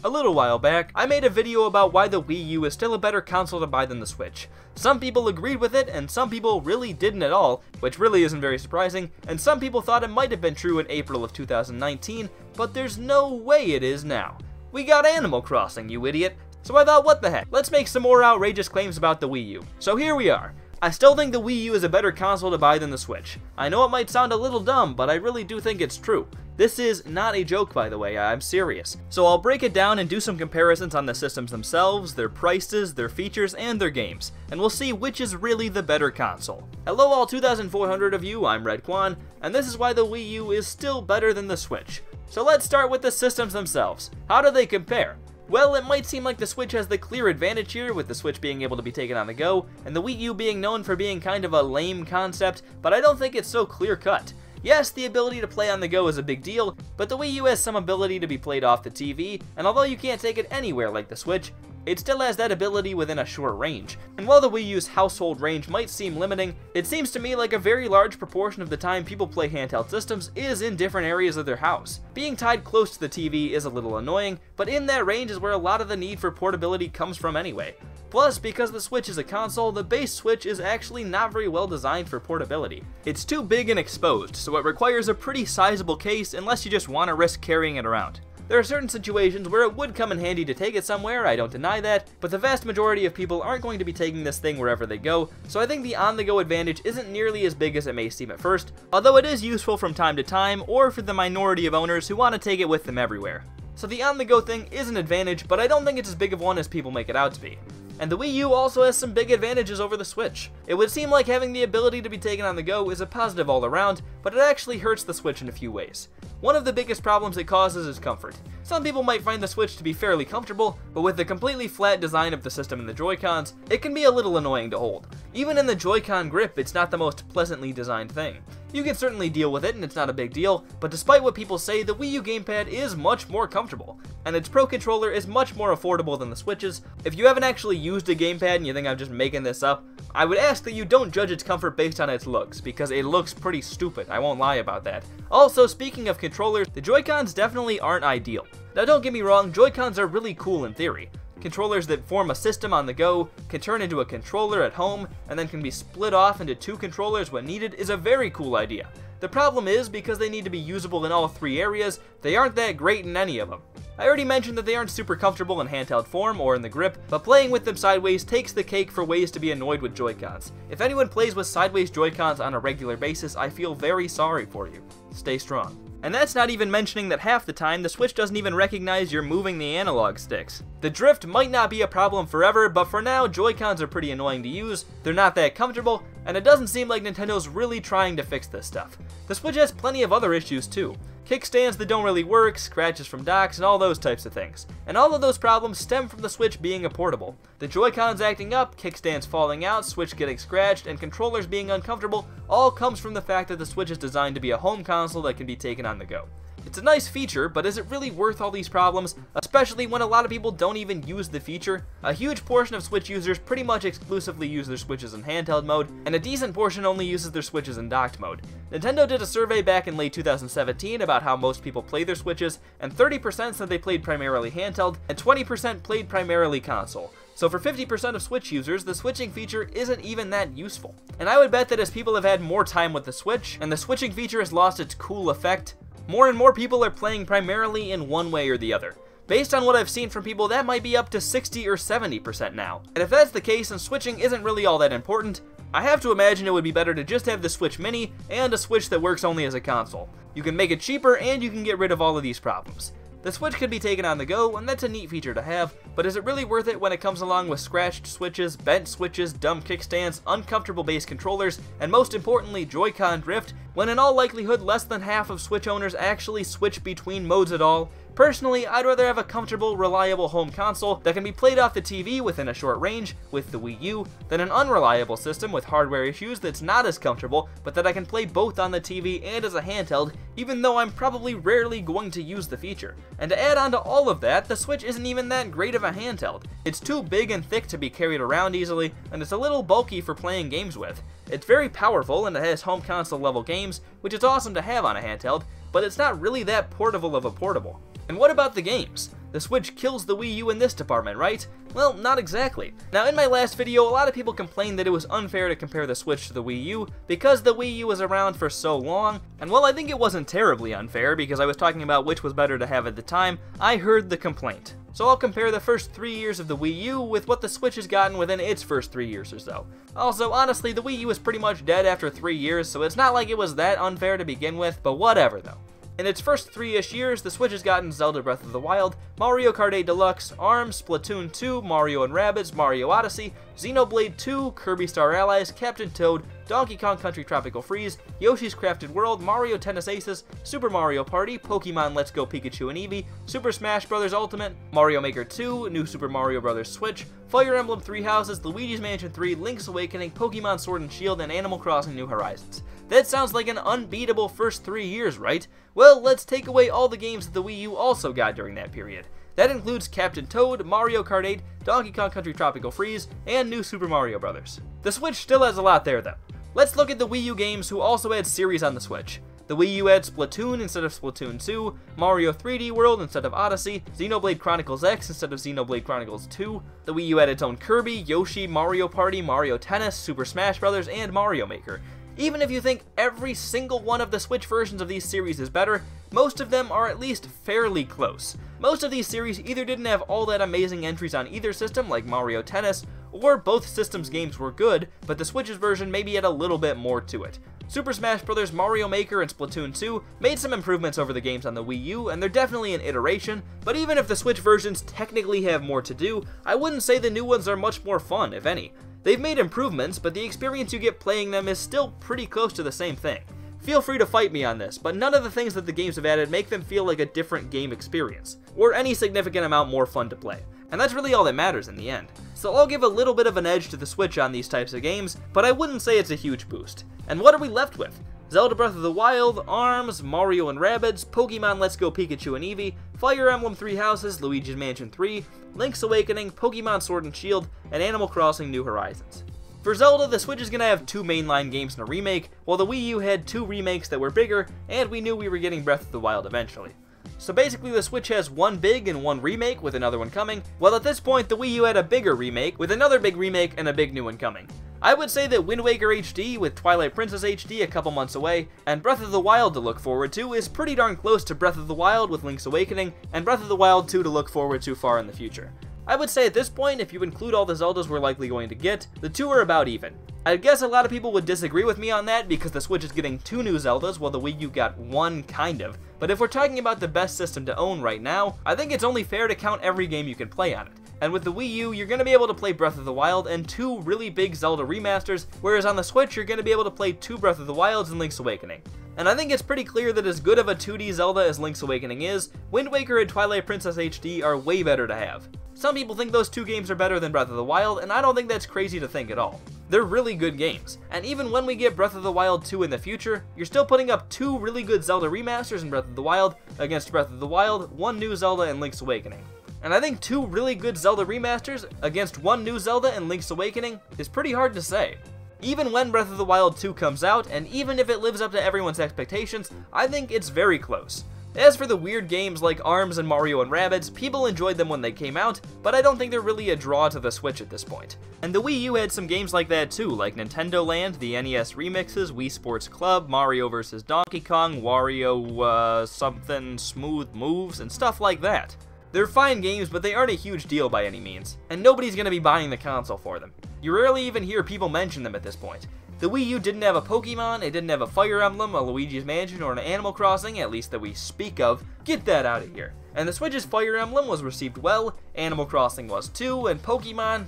A little while back, I made a video about why the Wii U is still a better console to buy than the Switch. Some people agreed with it, and some people really didn't at all, which really isn't very surprising, and some people thought it might have been true in April of 2019, but there's no way it is now. We got Animal Crossing, you idiot. So I thought, what the heck, let's make some more outrageous claims about the Wii U. So here we are. I still think the Wii U is a better console to buy than the Switch. I know it might sound a little dumb, but I really do think it's true. This is not a joke, by the way, I'm serious. So I'll break it down and do some comparisons on the systems themselves, their prices, their features, and their games, and we'll see which is really the better console. Hello all 2,400 of you, I'm Redkwan, and this is why the Wii U is still better than the Switch. So let's start with the systems themselves. How do they compare? Well, it might seem like the Switch has the clear advantage here, with the Switch being able to be taken on the go, and the Wii U being known for being kind of a lame concept, but I don't think it's so clear-cut. Yes, the ability to play on the go is a big deal, but the Wii U has some ability to be played off the TV, and although you can't take it anywhere like the Switch, it still has that ability within a short range. And while the Wii U's household range might seem limiting, it seems to me like a very large proportion of the time people play handheld systems is in different areas of their house. Being tied close to the TV is a little annoying, but in that range is where a lot of the need for portability comes from anyway. Plus, because the Switch is a console, the base Switch is actually not very well designed for portability. It's too big and exposed, so it requires a pretty sizable case unless you just want to risk carrying it around. There are certain situations where it would come in handy to take it somewhere, I don't deny that, but the vast majority of people aren't going to be taking this thing wherever they go, so I think the on-the-go advantage isn't nearly as big as it may seem at first, although it is useful from time to time, or for the minority of owners who want to take it with them everywhere. So the on-the-go thing is an advantage, but I don't think it's as big of one as people make it out to be. And the Wii U also has some big advantages over the Switch. It would seem like having the ability to be taken on the go is a positive all around, but it actually hurts the Switch in a few ways. One of the biggest problems it causes is comfort. Some people might find the Switch to be fairly comfortable, but with the completely flat design of the system and the Joy-Cons, it can be a little annoying to hold. Even in the Joy-Con grip, it's not the most pleasantly designed thing. You can certainly deal with it and it's not a big deal, but despite what people say, the Wii U gamepad is much more comfortable, and its Pro Controller is much more affordable than the Switch's. If you haven't actually used a gamepad and you think I'm just making this up, I would ask that you don't judge its comfort based on its looks, because it looks pretty stupid, I won't lie about that. Also, speaking of controllers, the Joy-Cons definitely aren't ideal. Now don't get me wrong, Joy-Cons are really cool in theory. Controllers that form a system on the go, can turn into a controller at home, and then can be split off into two controllers when needed is a very cool idea. The problem is, because they need to be usable in all three areas, they aren't that great in any of them. I already mentioned that they aren't super comfortable in handheld form or in the grip, but playing with them sideways takes the cake for ways to be annoyed with Joy-Cons. If anyone plays with sideways Joy-Cons on a regular basis, I feel very sorry for you. Stay strong. And that's not even mentioning that half the time, the Switch doesn't even recognize you're moving the analog sticks. The drift might not be a problem forever, but for now, Joy-Cons are pretty annoying to use, they're not that comfortable, and it doesn't seem like Nintendo's really trying to fix this stuff. The Switch has plenty of other issues too. Kickstands that don't really work, scratches from docks, and all those types of things. And all of those problems stem from the Switch being a portable. The Joy-Cons acting up, kickstands falling out, Switch getting scratched, and controllers being uncomfortable all comes from the fact that the Switch is designed to be a home console that can be taken on the go. It's a nice feature, but is it really worth all these problems, especially when a lot of people don't even use the feature? A huge portion of Switch users pretty much exclusively use their Switches in handheld mode, and a decent portion only uses their Switches in docked mode. Nintendo did a survey back in late 2017 about how most people play their Switches, and 30% said they played primarily handheld, and 20% played primarily console. So for 50% of Switch users, the switching feature isn't even that useful. And I would bet that as people have had more time with the Switch, and the switching feature has lost its cool effect, more and more people are playing primarily in one way or the other. Based on what I've seen from people, that might be up to 60 or 70% now. And if that's the case and switching isn't really all that important, I have to imagine it would be better to just have the Switch Mini and a Switch that works only as a console. You can make it cheaper and you can get rid of all of these problems. The Switch could be taken on the go, and that's a neat feature to have, but is it really worth it when it comes along with scratched switches, bent switches, dumb kickstands, uncomfortable base controllers, and most importantly Joy-Con drift, when in all likelihood less than half of Switch owners actually switch between modes at all? Personally, I'd rather have a comfortable, reliable home console that can be played off the TV within a short range, with the Wii U, than an unreliable system with hardware issues that's not as comfortable, but that I can play both on the TV and as a handheld, even though I'm probably rarely going to use the feature. And to add on to all of that, the Switch isn't even that great of a handheld. It's too big and thick to be carried around easily, and it's a little bulky for playing games with. It's very powerful and it has home console level games, which is awesome to have on a handheld, but it's not really that portable of a portable. And what about the games? The Switch kills the Wii U in this department, right? Well, not exactly. Now, in my last video, a lot of people complained that it was unfair to compare the Switch to the Wii U because the Wii U was around for so long, and while I think it wasn't terribly unfair because I was talking about which was better to have at the time, I heard the complaint. So I'll compare the first 3 years of the Wii U with what the Switch has gotten within its first 3 years or so. Also, honestly, the Wii U is pretty much dead after 3 years, so it's not like it was that unfair to begin with, but whatever though. In its first 3-ish years, the Switch has gotten Zelda Breath of the Wild, Mario Kart 8 Deluxe, ARMS, Splatoon 2, Mario & Rabbids, Mario Odyssey, Xenoblade 2, Kirby Star Allies, Captain Toad, Donkey Kong Country Tropical Freeze, Yoshi's Crafted World, Mario Tennis Aces, Super Mario Party, Pokemon Let's Go Pikachu and Eevee, Super Smash Bros. Ultimate, Mario Maker 2, New Super Mario Bros. Switch, Fire Emblem Three Houses, Luigi's Mansion 3, Link's Awakening, Pokemon Sword and Shield, and Animal Crossing New Horizons. That sounds like an unbeatable first 3 years, right? Well, let's take away all the games that the Wii U also got during that period. That includes Captain Toad, Mario Kart 8, Donkey Kong Country Tropical Freeze, and New Super Mario Bros. The Switch still has a lot there though. Let's look at the Wii U games who also had series on the Switch. The Wii U had Splatoon instead of Splatoon 2, Mario 3D World instead of Odyssey, Xenoblade Chronicles X instead of Xenoblade Chronicles 2. The Wii U had its own Kirby, Yoshi, Mario Party, Mario Tennis, Super Smash Bros., and Mario Maker. Even if you think every single one of the Switch versions of these series is better, most of them are at least fairly close. Most of these series either didn't have all that amazing entries on either system, like Mario Tennis, or both systems' games were good, but the Switch's version maybe had a little bit more to it. Super Smash Bros., Mario Maker, and Splatoon 2 made some improvements over the games on the Wii U, and they're definitely an iteration, but even if the Switch versions technically have more to do, I wouldn't say the new ones are much more fun, if any. They've made improvements, but the experience you get playing them is still pretty close to the same thing. Feel free to fight me on this, but none of the things that the games have added make them feel like a different game experience, or any significant amount more fun to play. And that's really all that matters in the end. So I'll give a little bit of an edge to the Switch on these types of games, but I wouldn't say it's a huge boost. And what are we left with? Zelda Breath of the Wild, ARMS, Mario & Rabbids, Pokemon Let's Go Pikachu and Eevee, Fire Emblem Three Houses, Luigi's Mansion 3, Link's Awakening, Pokemon Sword and Shield, and Animal Crossing New Horizons. For Zelda, the Switch is going to have 2 mainline games and a remake, while the Wii U had 2 remakes that were bigger, and we knew we were getting Breath of the Wild eventually. So basically the Switch has 1 big and 1 remake with another one coming, while at this point the Wii U had a bigger remake with another big remake and a big new one coming. I would say that Wind Waker HD with Twilight Princess HD a couple months away, and Breath of the Wild to look forward to is pretty darn close to Breath of the Wild with Link's Awakening, and Breath of the Wild 2 to look forward to far in the future. I would say at this point, if you include all the Zeldas we're likely going to get, the 2 are about even. I guess a lot of people would disagree with me on that because the Switch is getting 2 new Zeldas while the Wii U got 1 kind of, but if we're talking about the best system to own right now, I think it's only fair to count every game you can play on it. And with the Wii U, you're going to be able to play Breath of the Wild and 2 really big Zelda remasters, whereas on the Switch you're going to be able to play 2 Breath of the Wilds and Link's Awakening. And I think it's pretty clear that as good of a 2D Zelda as Link's Awakening is, Wind Waker and Twilight Princess HD are way better to have. Some people think those 2 games are better than Breath of the Wild, and I don't think that's crazy to think at all. They're really good games, and even when we get Breath of the Wild 2 in the future, you're still putting up 2 really good Zelda remasters in Breath of the Wild against Breath of the Wild, 1 new Zelda, and Link's Awakening. And I think 2 really good Zelda remasters against 1 new Zelda and Link's Awakening is pretty hard to say. Even when Breath of the Wild 2 comes out, and even if it lives up to everyone's expectations, I think it's very close. As for the weird games like ARMS and Mario & Rabbids, people enjoyed them when they came out, but I don't think they're really a draw to the Switch at this point. And the Wii U had some games like that too, like Nintendo Land, the NES remixes, Wii Sports Club, Mario vs. Donkey Kong, Wario something, Smooth Moves, and stuff like that. They're fine games, but they aren't a huge deal by any means, and nobody's going to be buying the console for them. You rarely even hear people mention them at this point. The Wii U didn't have a Pokemon, it didn't have a Fire Emblem, a Luigi's Mansion, or an Animal Crossing, at least that we speak of. Get that out of here. And the Switch's Fire Emblem was received well, Animal Crossing was too, and Pokemon,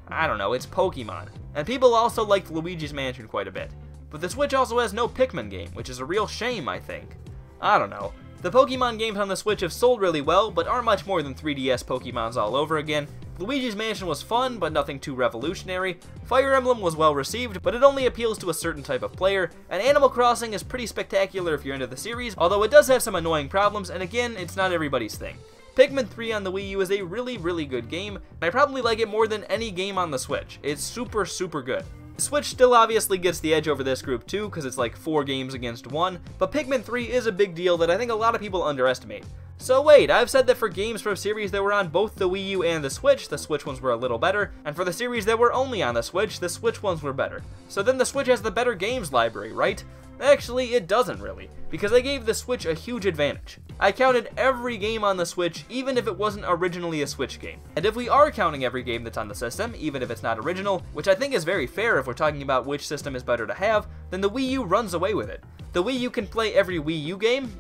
I don't know, it's Pokemon. And people also liked Luigi's Mansion quite a bit. But the Switch also has no Pikmin game, which is a real shame, I think. I don't know. The Pokemon games on the Switch have sold really well, but aren't much more than 3DS Pokemons all over again. Luigi's Mansion was fun, but nothing too revolutionary. Fire Emblem was well received, but it only appeals to a certain type of player. And Animal Crossing is pretty spectacular if you're into the series, although it does have some annoying problems, and again, it's not everybody's thing. Pikmin 3 on the Wii U is a really good game, and I probably like it more than any game on the Switch. It's super good. The Switch still obviously gets the edge over this group too, because it's like 4 games against 1, but Pikmin 3 is a big deal that I think a lot of people underestimate. So wait, I've said that for games from series that were on both the Wii U and the Switch ones were a little better, and for the series that were only on the Switch ones were better. So then the Switch has the better games library, right? Actually, it doesn't really, because I gave the Switch a huge advantage. I counted every game on the Switch, even if it wasn't originally a Switch game. And if we are counting every game that's on the system, even if it's not original, which I think is very fair if we're talking about which system is better to have, then the Wii U runs away with it. The Wii U can play every Wii U game,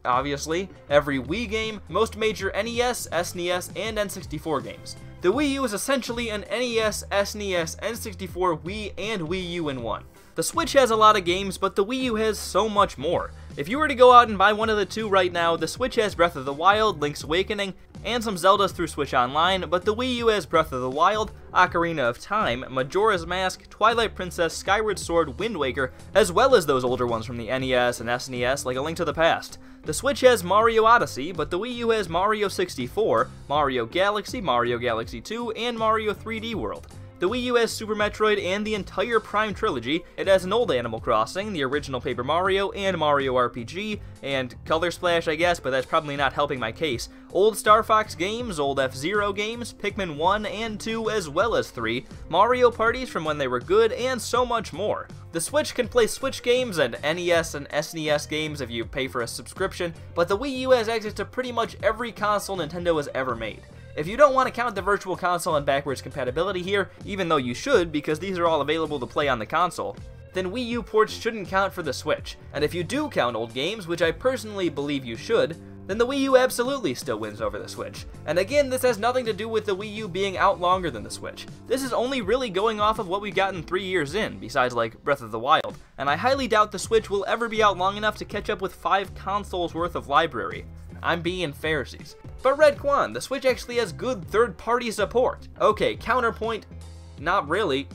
obviously, every Wii game, most major NES, SNES, and N64 games. The Wii U is essentially an NES, SNES, N64, Wii, and Wii U in one. The Switch has a lot of games, but the Wii U has so much more. If you were to go out and buy one of the two right now, the Switch has Breath of the Wild, Link's Awakening, and some Zeldas through Switch Online, but the Wii U has Breath of the Wild, Ocarina of Time, Majora's Mask, Twilight Princess, Skyward Sword, Wind Waker, as well as those older ones from the NES and SNES like A Link to the Past. The Switch has Mario Odyssey, but the Wii U has Mario 64, Mario Galaxy 2, and Mario 3D World. The Wii U has Super Metroid and the entire Prime trilogy. It has an old Animal Crossing, the original Paper Mario, and Mario RPG, and Color Splash, I guess, but that's probably not helping my case. Old Star Fox games, old F-Zero games, Pikmin 1 and 2 as well as 3, Mario parties from when they were good, and so much more. The Switch can play Switch games and NES and SNES games if you pay for a subscription, but the Wii U has access to pretty much every console Nintendo has ever made. If you don't want to count the Virtual Console and backwards compatibility here, even though you should because these are all available to play on the console, then Wii U ports shouldn't count for the Switch. And if you do count old games, which I personally believe you should, then the Wii U absolutely still wins over the Switch. And again, this has nothing to do with the Wii U being out longer than the Switch. This is only really going off of what we've gotten 3 years in, besides like Breath of the Wild. And I highly doubt the Switch will ever be out long enough to catch up with 5 consoles worth of library. I'm being Pharisees. But Redkwan, the Switch actually has good third-party support. Okay, counterpoint, not really.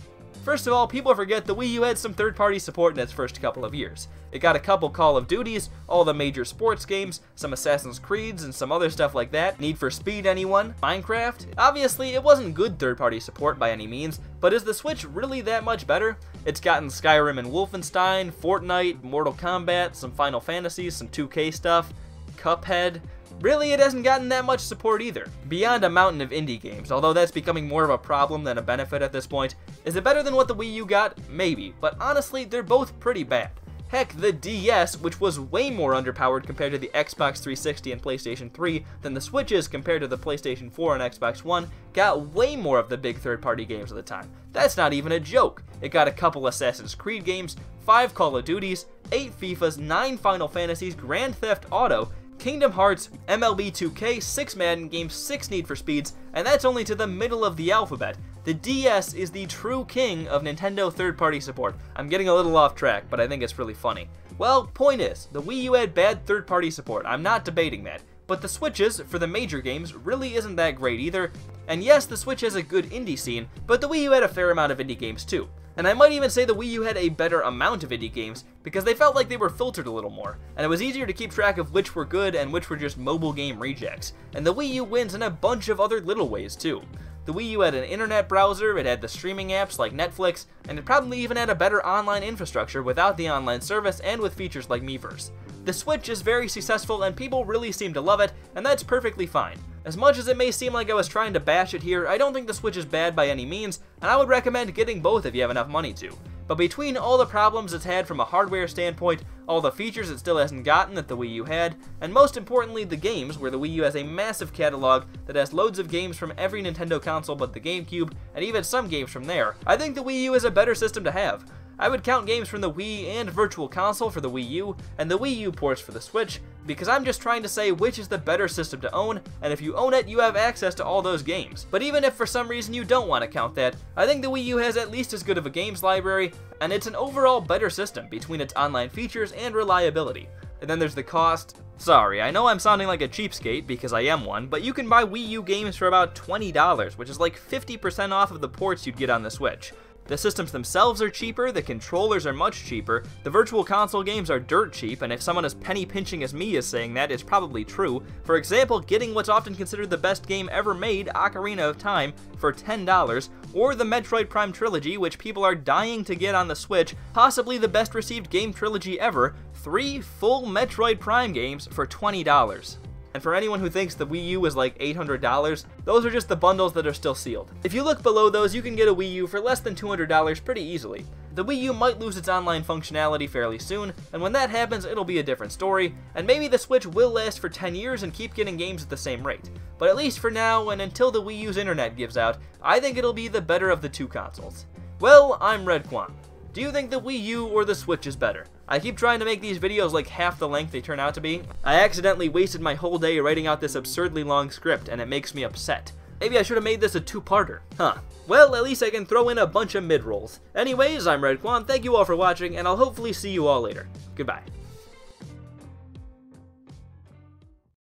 First of all, people forget the Wii U had some third-party support in its first couple of years. It got a couple Call of Duties, all the major sports games, some Assassin's Creeds, and some other stuff like that. Need for Speed, anyone? Minecraft? Obviously, it wasn't good third-party support by any means, but is the Switch really that much better? It's gotten Skyrim and Wolfenstein, Fortnite, Mortal Kombat, some Final Fantasies, some 2K stuff, Cuphead. Really, it hasn't gotten that much support either. Beyond a mountain of indie games, although that's becoming more of a problem than a benefit at this point. Is it better than what the Wii U got? Maybe, but honestly, they're both pretty bad. Heck, the DS, which was way more underpowered compared to the Xbox 360 and PlayStation 3 than the Switch is compared to the PlayStation 4 and Xbox One, got way more of the big third-party games at the time. That's not even a joke. It got a couple Assassin's Creed games, 5 Call of Duties, 8 FIFAs, 9 Final Fantasies, Grand Theft Auto, Kingdom Hearts, MLB 2K, 6 Madden games, 6 Need for Speeds, and that's only to the middle of the alphabet. The DS is the true king of Nintendo third-party support. I'm getting a little off track, but I think it's really funny. Well, point is, the Wii U had bad third-party support. I'm not debating that. But the Switches, for the major games, really isn't that great either. And yes, the Switch has a good indie scene, but the Wii U had a fair amount of indie games too. And I might even say the Wii U had a better amount of indie games because they felt like they were filtered a little more, and it was easier to keep track of which were good and which were just mobile game rejects. And the Wii U wins in a bunch of other little ways too. The Wii U had an internet browser, it had the streaming apps like Netflix, and it probably even had a better online infrastructure without the online service and with features like Miiverse. The Switch is very successful and people really seem to love it, and that's perfectly fine. As much as it may seem like I was trying to bash it here, I don't think the Switch is bad by any means, and I would recommend getting both if you have enough money to. But between all the problems it's had from a hardware standpoint, all the features it still hasn't gotten that the Wii U had, and most importantly the games, where the Wii U has a massive catalog that has loads of games from every Nintendo console but the GameCube, and even some games from there, I think the Wii U is a better system to have. I would count games from the Wii and Virtual Console for the Wii U, and the Wii U ports for the Switch, because I'm just trying to say which is the better system to own, and if you own it, you have access to all those games. But even if for some reason you don't want to count that, I think the Wii U has at least as good of a games library, and it's an overall better system between its online features and reliability. And then there's the cost. Sorry, I know I'm sounding like a cheapskate because I am one, but you can buy Wii U games for about $20, which is like 50% off of the ports you'd get on the Switch. The systems themselves are cheaper, the controllers are much cheaper, the virtual console games are dirt cheap, and if someone as penny pinching as me is saying that, it's probably true. For example, getting what's often considered the best game ever made, Ocarina of Time, for $10, or the Metroid Prime trilogy, which people are dying to get on the Switch, possibly the best received game trilogy ever, 3 full Metroid Prime games for $20. And for anyone who thinks the Wii U is like $800, those are just the bundles that are still sealed. If you look below those, you can get a Wii U for less than $200 pretty easily. The Wii U might lose its online functionality fairly soon, and when that happens, it'll be a different story, and maybe the Switch will last for 10 years and keep getting games at the same rate. But at least for now, and until the Wii U's internet gives out, I think it'll be the better of the two consoles. Well, I'm Redkwan. Do you think the Wii U or the Switch is better? I keep trying to make these videos like half the length they turn out to be. I accidentally wasted my whole day writing out this absurdly long script, and it makes me upset. Maybe I should have made this a two-parter. Huh. Well, at least I can throw in a bunch of mid-rolls. Anyways, I'm Redkwan, thank you all for watching, and I'll hopefully see you all later. Goodbye.